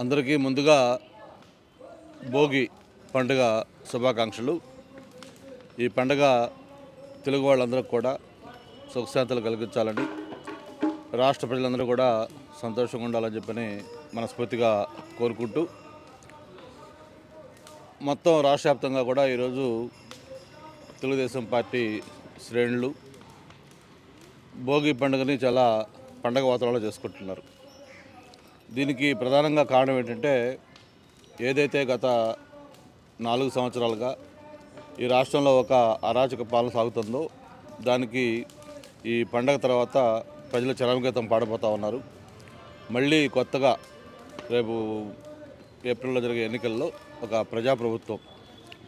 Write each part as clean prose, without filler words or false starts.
అందరికీ ముందుగా భోగి పండుగ శుభాకాంక్షలు. ఈ పండుగ తెలుగు వాళ్ళందరికీ కూడా సుఖశాంతులు కలిగించాలని, రాష్ట్ర ప్రజలందరూ కూడా సంతోషంగా ఉండాలని చెప్పని మనస్ఫూర్తిగా కోరుకుంటూ, మొత్తం రాష్ట్ర వ్యాప్తంగా కూడా ఈరోజు తెలుగుదేశం పార్టీ శ్రేణులు భోగి పండుగని చాలా పండగ వాతావరణంలో చేసుకుంటున్నారు. దీనికి ప్రధానంగా కారణం ఏంటంటే, ఏదైతే గత 4 సంవత్సరాలుగా ఈ రాష్ట్రంలో ఒక అరాచక పాలన సాగుతుందో దానికి ఈ పండగ తర్వాత ప్రజలు చరమగీతం పాడబోతూ ఉన్నారు. మళ్ళీ కొత్తగా రేపు ఏప్రిల్లో జరిగే ఎన్నికల్లో ఒక ప్రజాప్రభుత్వం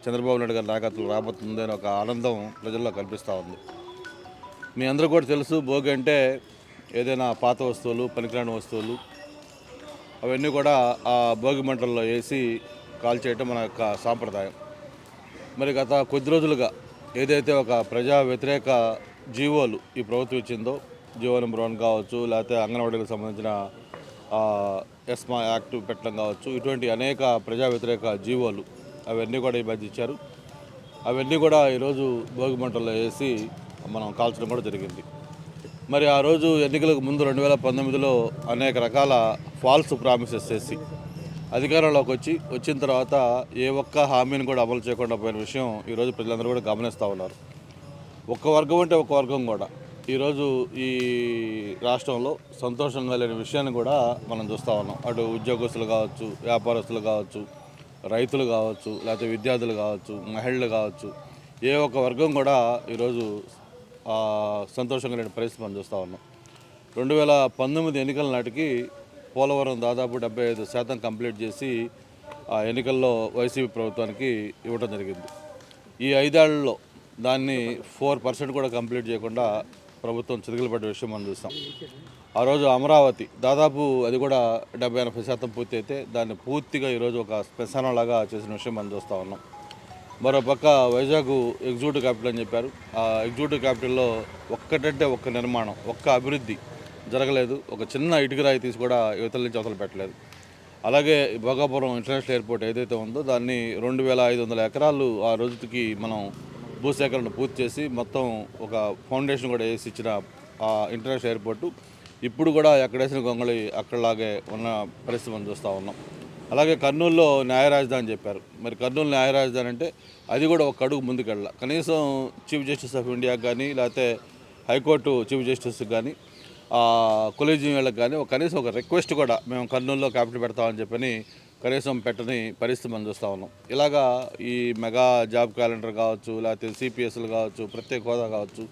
చంద్రబాబు నాయుడు గారి నాయకత్వం రాబోతుంది అని ఒక ఆనందం ప్రజల్లో కనిపిస్తూ ఉంది. మీ అందరూ కూడా తెలుసు, భోగి అంటే ఏదైనా పాత వస్తువులు, పనికిరాని వస్తువులు అవన్నీ కూడా ఆ భోగి మంటల్లో వేసి కాల్చేయటం మన యొక్క సాంప్రదాయం. మరి గత కొద్ది రోజులుగా ఏదైతే ఒక ప్రజా వ్యతిరేక జీవోలు ఈ ప్రభుత్వం ఇచ్చిందో, జీవో నెంబర్ 1 కావచ్చు, లేకపోతే అంగన్వాడీలకు సంబంధించిన ఎస్మా యాక్ట్ పెట్టడం కావచ్చు, ఇటువంటి అనేక ప్రజా వ్యతిరేక జీవోలు అవన్నీ కూడా ఈ మధ్య ఇచ్చారు. అవన్నీ కూడా ఈరోజు భోగి మంటల్లో వేసి మనం కాల్చడం కూడా జరిగింది. మరి ఆ రోజు ఎన్నికలకు ముందు 2019లో అనేక రకాల ఫాల్స్ ప్రామిసెస్ చేసి అధికారంలోకి వచ్చిన తర్వాత ఏ ఒక్క హామీని కూడా అమలు చేయకుండా పోయిన విషయం ఈరోజు ప్రజలందరూ కూడా గమనిస్తూ ఉన్నారు. ఒక్క వర్గం అంటే ఒక వర్గం కూడా ఈరోజు ఈ రాష్ట్రంలో సంతోషంగా లేని విషయాన్ని కూడా మనం చూస్తూ ఉన్నాం. అటు ఉద్యోగస్తులు కావచ్చు, వ్యాపారస్తులు కావచ్చు, రైతులు కావచ్చు, లేకపోతే విద్యార్థులు కావచ్చు, మహిళలు కావచ్చు, ఏ ఒక్క వర్గం కూడా ఈరోజు సంతోషంగా లేని పరిస్థితి మనం చూస్తూ ఉన్నాం. 2019 ఎన్నికల నాటికి పోలవరం దాదాపు 75% కంప్లీట్ చేసి ఆ ఎన్నికల్లో వైసీపీ ప్రభుత్వానికి ఇవ్వడం జరిగింది. ఈ 5 ఏళ్లలో దాన్ని 4% కూడా కంప్లీట్ చేయకుండా ప్రభుత్వం చిరుగులు విషయం మనం చూస్తాం. ఆ రోజు అమరావతి దాదాపు అది కూడా 70-80% పూర్తి అయితే దాన్ని పూర్తిగా ఈరోజు ఒక శ్మశానంలాగా చేసిన విషయం మనం చూస్తూ ఉన్నాం. మరోపక్క వైజాగ్ ఎగ్జిక్యూటివ్ క్యాపిటల్ అని చెప్పారు. ఆ ఎగ్జిక్యూటివ్ క్యాపిటల్లో ఒక్కటంటే ఒక్క నిర్మాణం, ఒక్క అభివృద్ధి జరగలేదు. ఒక చిన్న ఇటుక రాయి తీసి కూడా యువతల నుంచి అవతల పెట్టలేదు. అలాగే భోగాపురం ఇంటర్నేషనల్ ఎయిర్పోర్ట్ ఏదైతే ఉందో దాన్ని 2500 ఎకరాలు ఆ రోజుకి మనం భూసేకరణ పూర్తి చేసి మొత్తం ఒక ఫౌండేషన్ కూడా వేసి ఇచ్చిన ఆ ఇంటర్నేషనల్ ఎయిర్పోర్టు ఇప్పుడు కూడా ఎక్కడేసిన గొంగళి అక్కడలాగే ఉన్న పరిస్థితి మనం చూస్తూ ఉన్నాం. అలాగే కర్నూలులో న్యాయ రాజధాని చెప్పారు. మరి కర్నూలు న్యాయ రాజధాని అంటే అది కూడా ఒక అడుగు ముందుకెళ్ళాలి. కనీసం చీఫ్ జస్టిస్ ఆఫ్ ఇండియాకి కానీ, లేకపోతే హైకోర్టు చీఫ్ జస్టిస్కి కానీ, కొలీజియం వాళ్ళకి కానీ కనీసం ఒక రిక్వెస్ట్ కూడా మేము కర్నూలులో క్యాపిటల్ పెడతామని చెప్పని కనీసం పెట్టని పరిస్థితి మనం చూస్తూ ఉన్నాం. ఇలాగా ఈ మెగా జాబ్ క్యాలెండర్ కావచ్చు, లేకపోతే సిపిఎస్లు కావచ్చు, ప్రత్యేక హోదా కావచ్చు,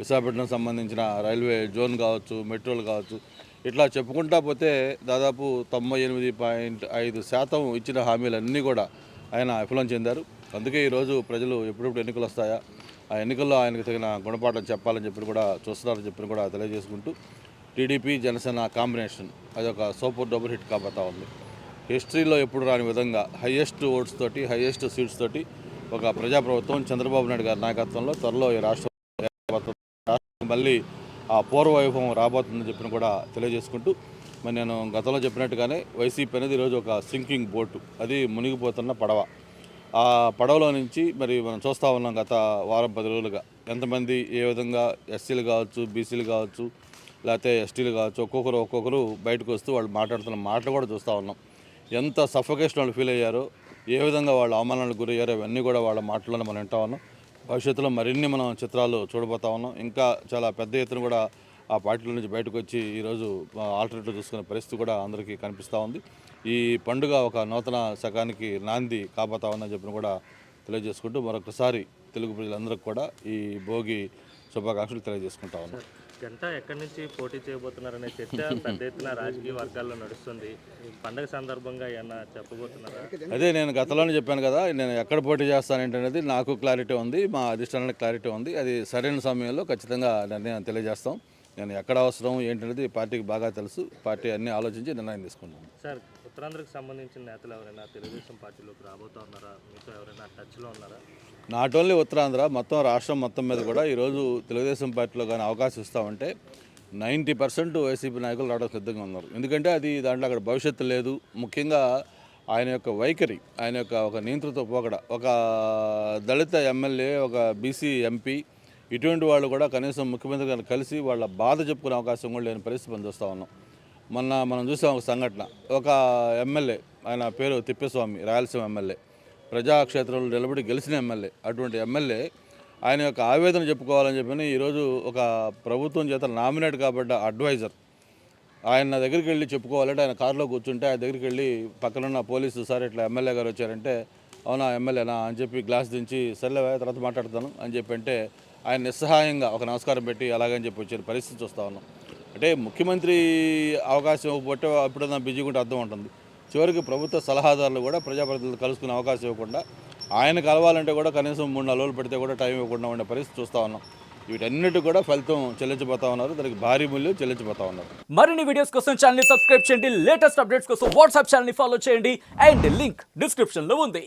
విశాఖపట్నం సంబంధించిన రైల్వే జోన్ కావచ్చు, మెట్రోలు కావచ్చు, ఇట్లా చెప్పుకుంటా పోతే దాదాపు 98.5% ఇచ్చిన హామీలన్నీ కూడా ఆయన విఫలం చెందారు. అందుకే ఈరోజు ప్రజలు ఎప్పుడెప్పుడు ఎన్నికలు వస్తాయా, ఆ ఎన్నికల్లో ఆయనకు తగిన గుణపాఠం చెప్పాలని చెప్పి కూడా చూస్తున్నారని చెప్పి కూడా తెలియజేసుకుంటూ, టీడీపీ జనసేన కాంబినేషన్ అది ఒక సూపర్ డబుల్ హిట్ కాబోతా ఉంది. హిస్టరీలో ఎప్పుడు రాని విధంగా హైయెస్ట్ ఓట్స్ తోటి, హైయెస్ట్ సీట్స్ తోటి ఒక ప్రజాప్రభుత్వం చంద్రబాబు నాయుడు గారి నాయకత్వంలో త్వరలో ఈ రాష్ట్రం మళ్ళీ ఆ పూర్వ వైభవం రాబోతుందని చెప్పిన కూడా తెలియజేసుకుంటూ, మరి నేను గతంలో చెప్పినట్టుగానే వైసీపీ అనేది ఈరోజు ఒక సింకింగ్ బోటు, అది మునిగిపోతున్న పడవ. ఆ పడవలో నుంచి మరి మనం చూస్తూ ఉన్నాం గత వారం 10 రోజులుగా ఎంతమంది ఏ విధంగా ఎస్సీలు కావచ్చు, బీసీలు కావచ్చు, లేకపోతే ఎస్టీలు కావచ్చు, ఒక్కొక్కరు బయటకు వస్తూ వాళ్ళు మాట్లాడుతున్న మాటలు కూడా చూస్తూ ఉన్నాం. ఎంత సఫోకేషన్ వాళ్ళు ఫీల్ అయ్యారో, ఏ విధంగా వాళ్ళు అవమానాలకు గురయ్యారో ఇవన్నీ కూడా వాళ్ళ మాటలను మనం వింటా ఉన్నాం. భవిష్యత్తులో మరిన్ని మనం చిత్రాలు చూడబోతా ఉన్నాం. ఇంకా చాలా పెద్ద ఎత్తున కూడా ఆ పార్టీల నుంచి బయటకు వచ్చి ఈరోజు ఆల్టర్నేటివ్ చూసుకునే పరిస్థితి కూడా అందరికీ కనిపిస్తూ ఉంది. ఈ పండుగ ఒక నూతన శకానికి నాంది కాబోతా ఉందని చెప్పిన కూడా తెలియజేసుకుంటూ మరొకసారి తెలుగు ప్రజలందరికీ కూడా ఈ భోగి శుభాకాంక్షలు తెలియజేసుకుంటా ఉన్నాం. జంట ఎక్కడి నుంచి పోటీ చేయబోతున్నారనే చర్చ పెద్ద ఎత్తున రాజకీయ వర్గాల్లో నడుస్తుంది. పండుగ సందర్భంగా ఏమన్నా చెప్పబోతున్నారా? అదే నేను గతంలోనే చెప్పాను కదా, నేను ఎక్కడ పోటీ చేస్తానంటే నాకు క్లారిటీ ఉంది, మా అధిష్టానానికి క్లారిటీ ఉంది. అది సరైన సమయంలో ఖచ్చితంగా నిర్ణయం తెలియజేస్తాం. నేను ఎక్కడ అవసరం ఏంటనేది పార్టీకి బాగా తెలుసు. పార్టీ అన్నీ ఆలోచించి నిర్ణయం తీసుకుంటాను. సార్, ఉత్తరాంధ్రకు సంబంధించిన నేతలు ఎవరైనా తెలుగుదేశం పార్టీలోకి రాబోతా ఉన్నారా? మీతో ఎవరైనా టచ్లో ఉన్నారా? నాట్ ఓన్లీ ఉత్తరాంధ్ర, మొత్తం రాష్ట్రం మొత్తం మీద కూడా ఈరోజు తెలుగుదేశం పార్టీలో కానీ అవకాశం ఇస్తామంటే 90% వైసీపీ నాయకులు రావడానికి సిద్ధంగా ఉన్నారు. ఎందుకంటే అది దాంట్లో అక్కడ భవిష్యత్తు లేదు. ముఖ్యంగా ఆయన యొక్క వైఖరి, ఆయన యొక్క ఒక నియంత్రిత పోకడ, ఒక దళిత ఎమ్మెల్యే, ఒక బీసీ ఎంపీ, ఇటువంటి వాళ్ళు కూడా కనీసం ముఖ్యమంత్రి గారిని కలిసి వాళ్ళ బాధ చెప్పుకునే అవకాశం కూడా లేని పరిస్థితి మనం చూస్తూ ఉన్నాం. మొన్న మనం చూసాం ఒక సంఘటన, ఒక ఎమ్మెల్యే, ఆయన పేరు తిప్పేస్వామి, రాయలసీమ ఎమ్మెల్యే, ప్రజాక్షేత్రంలో నిలబడి గెలిచిన ఎమ్మెల్యే. అటువంటి ఎమ్మెల్యే ఆయన యొక్క ఆవేదన చెప్పుకోవాలని చెప్పని ఈరోజు ఒక ప్రభుత్వం చేత నామినేట్ కాబడ్డ అడ్వైజర్ ఆయన దగ్గరికి వెళ్ళి చెప్పుకోవాలంటే ఆయన కారులో కూర్చుంటే ఆయన దగ్గరికి వెళ్ళి పక్కనున్న పోలీసు, సార్ ఇట్లా ఎమ్మెల్యే గారు వచ్చారంటే, అవునా ఎమ్మెల్యేనా అని చెప్పి గ్లాస్ దించి సర్లే తర్వాత మాట్లాడతాను అని చెప్పి అంటే ఆయన నిస్సహాయంగా ఒక నమస్కారం పెట్టి అలాగని చెప్పి వచ్చిన పరిస్థితి చూస్తూ ఉన్నాం. అంటే ముఖ్యమంత్రి అవకాశం ఇవ్వకపోతే ఎప్పుడన్నా బిజీగా ఉంటే అర్థం ఉంటుంది. చివరికి ప్రభుత్వ సలహాదారులు కూడా ప్రజాప్రతినిధులు కలుసుకునే అవకాశం ఇవ్వకుండా, ఆయన కలవాలంటే కూడా కనీసం 3-4 రోజులు పెడితే కూడా టైం ఇవ్వకుండా ఉండే పరిస్థితి చూస్తూ ఉన్నాం. వీటన్నిటి కూడా ఫలితం చెల్లించబోతా ఉన్నారు, దానికి భారీ మూల్యం చెల్లించబోతా ఉన్నారు. మరిన్ని వీడియోస్ కోసం ఛానల్ ని సబ్స్క్రైబ్ చేయండి, లేటెస్ట్ అప్డేట్స్ కోసం వాట్సాప్ ఛానల్ ని ఫాలో చేయండి అండ్ లింక్ డిస్క్రిప్షన్ లో ఉంది.